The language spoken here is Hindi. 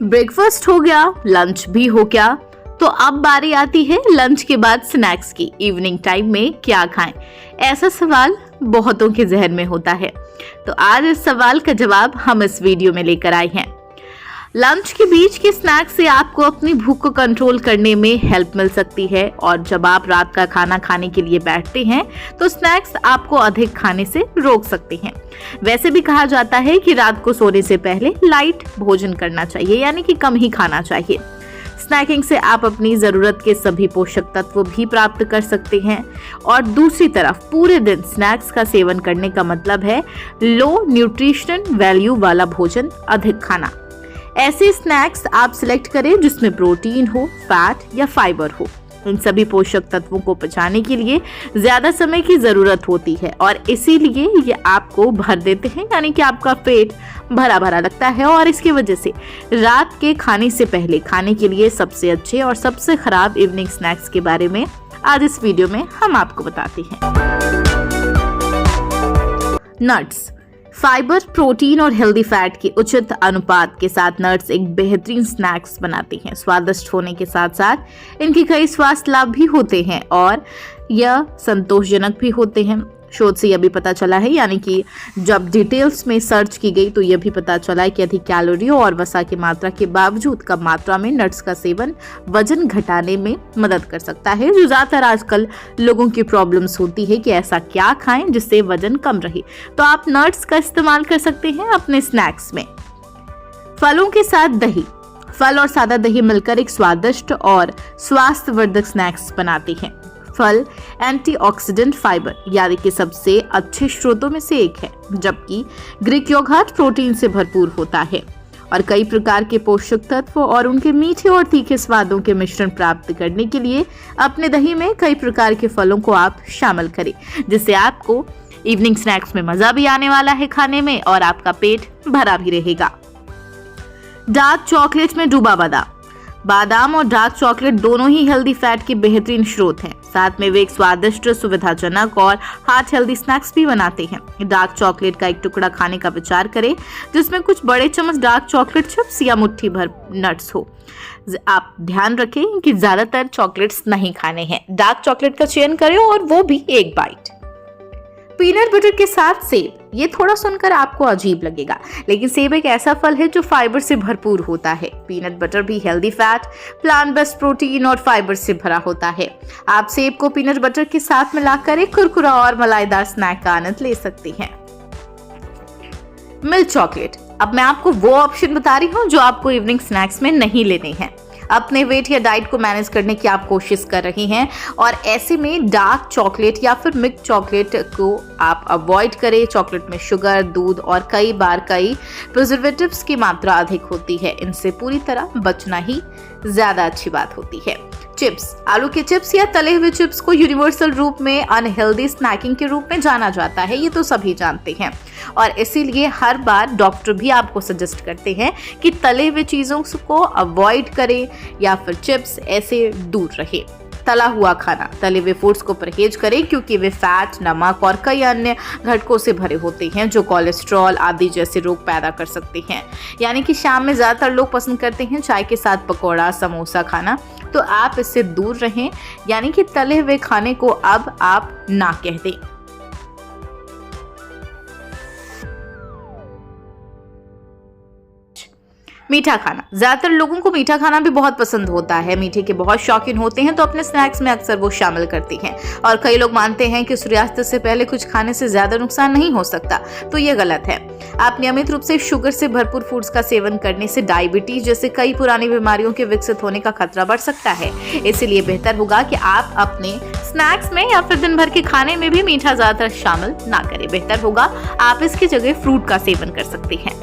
ब्रेकफास्ट हो गया, लंच भी हो गया, तो अब बारी आती है लंच के बाद स्नैक्स की। इवनिंग टाइम में क्या खाएं? ऐसा सवाल बहुतों के जहन में होता है। तो आज इस सवाल का जवाब हम इस वीडियो में लेकर आए हैं। लंच के बीच के स्नैक्स से आपको अपनी भूख को कंट्रोल करने में हेल्प मिल सकती है, और जब आप रात का खाना खाने के लिए बैठते हैं तो स्नैक्स आपको अधिक खाने से रोक सकते हैं। वैसे भी कहा जाता है कि रात को सोने से पहले लाइट भोजन करना चाहिए, यानी कि कम ही खाना चाहिए। स्नैकिंग से आप अपनी जरूरत के सभी पोषक तत्व भी प्राप्त कर सकते हैं, और दूसरी तरफ पूरे दिन स्नैक्स का सेवन करने का मतलब है लो न्यूट्रिशन वैल्यू वाला भोजन अधिक खाना। ऐसे स्नैक्स आप सिलेक्ट करें जिसमें प्रोटीन हो, फैट या फाइबर हो। इन सभी पोषक तत्वों को पचाने के लिए ज्यादा समय की जरूरत होती है, और इसीलिए ये आपको भर देते हैं, यानी कि आपका पेट भरा भरा लगता है। और इसकी वजह से रात के खाने से पहले खाने के लिए सबसे अच्छे और सबसे खराब इवनिंग स्नैक्स के बारे में आज इस वीडियो में हम आपको बताते हैं। नट्स। फाइबर, प्रोटीन और हेल्दी फैट के उचित अनुपात के साथ नट्स एक बेहतरीन स्नैक्स बनाते हैं। स्वादिष्ट होने के साथ साथ इनके कई स्वास्थ्य लाभ भी होते हैं, और यह संतोषजनक भी होते हैं। शोध से यह भी पता चला है, यानी कि जब डिटेल्स में सर्च की गई तो यह भी पता चला है कि अधिक कैलोरियों और वसा की मात्रा के बावजूद कम मात्रा में नट्स का सेवन वजन घटाने में मदद कर सकता है, जो ज्यादातर आजकल लोगों की प्रॉब्लम्स होती है कि ऐसा क्या खाएं जिससे वजन कम रहे। तो आप नट्स का इस्तेमाल कर सकते हैं अपने स्नैक्स में। फलों के साथ दही। फल और सादा दही मिलकर एक स्वादिष्ट और स्वास्थ्यवर्धक स्नैक्स बनाते हैं। फल एंटीऑक्सीडेंट फाइबर यानी कि सबसे अच्छे स्रोतों में से एक है, जबकि ग्रीक योगर्ट प्रोटीन से भरपूर होता है, और कई प्रकार के पोषक तत्व और उनके मीठे और तीखे स्वादों के मिश्रण प्राप्त करने के लिए अपने दही में कई प्रकार के फलों को आप शामिल करें, जिससे आपको इवनिंग स्नैक्स में मजा भी आने वाला है खाने में, और आपका पेट भरा भी रहेगा। डार्क चॉकलेट में डूबा बादाम। बादाम और डार्क चॉकलेट दोनों ही हेल्दी फैट के बेहतरीन स्रोत हैं। साथ में वे एक स्वादिष्ट, सुविधाजनक और हार्ट हेल्दी स्नैक्स भी बनाते हैं। डार्क चॉकलेट का एक टुकड़ा खाने का विचार करें जिसमें कुछ बड़े चम्मच डार्क चॉकलेट चिप्स या मुट्ठी भर नट्स हो। आप ध्यान रखें कि ज्यादातर चॉकलेट्स नहीं खाने हैं। डार्क चॉकलेट का चयन करें, और वो भी एक बाइट। पीनट बटर के साथ सेब। ये थोड़ा सुनकर आपको अजीब लगेगा, लेकिन सेब एक ऐसा फल है जो फाइबर से भरपूर होता है। पीनट बटर भी healthy fat, plant based protein और फाइबर से भरा होता है। आप सेब को पीनट बटर के साथ मिलाकर एक कुरकुरा और मलाईदार स्नैक का आनंद ले सकते हैं। Milk chocolate. अब मैं आपको वो ऑप्शन बता रही हूँ जो आपको इवनिंग स्नैक्स में नहीं लेने हैं। अपने वेट या डाइट को मैनेज करने की आप कोशिश कर रहे हैं, और ऐसे में डार्क चॉकलेट या फिर मिल्क चॉकलेट को आप अवॉइड करें। चॉकलेट में शुगर, दूध और कई प्रिजर्वेटिव्स की मात्रा अधिक होती है। इनसे पूरी तरह बचना ही ज्यादा अच्छी बात होती है। चिप्स। आलू के चिप्स या तले हुए चिप्स को यूनिवर्सल रूप में अनहेल्दी स्नैकिंग के रूप में जाना जाता है, ये तो सभी जानते हैं, और इसीलिए हर बार डॉक्टर भी आपको सजेस्ट करते हैं कि तले हुए चीजों को अवॉइड करें या फिर चिप्स ऐसे दूर रहे। तला हुआ खाना। तले हुए फूड्स को परहेज करें, क्योंकि वे फैट, नमक और कई अन्य घटकों से भरे होते हैं जो कोलेस्ट्रॉल आदि जैसे रोग पैदा कर सकते हैं। यानी कि शाम में ज्यादातर लोग पसंद करते हैं चाय के साथ पकौड़ा, समोसा खाना, तो आप इससे दूर रहें, यानी कि तले हुए खाने को अब आप ना कह दें। मीठा खाना। ज्यादातर लोगों को मीठा खाना भी बहुत पसंद होता है, मीठे के बहुत शौकीन होते हैं, तो अपने स्नैक्स में अक्सर वो शामिल करते हैं। और कई लोग मानते हैं कि सूर्यास्त से पहले कुछ खाने से ज्यादा नुकसान नहीं हो सकता, तो ये गलत है। आप नियमित रूप से शुगर से भरपूर फूड्स का सेवन करने से डायबिटीज जैसे कई पुरानी बीमारियों के विकसित होने का खतरा बढ़ सकता है। इसलिए बेहतर होगा कि आप अपने स्नैक्स में या फिर दिन भर के खाने में भी मीठा ज्यादातर शामिल ना करें। बेहतर होगा आप इसकी जगह फ्रूट का सेवन कर सकते हैं।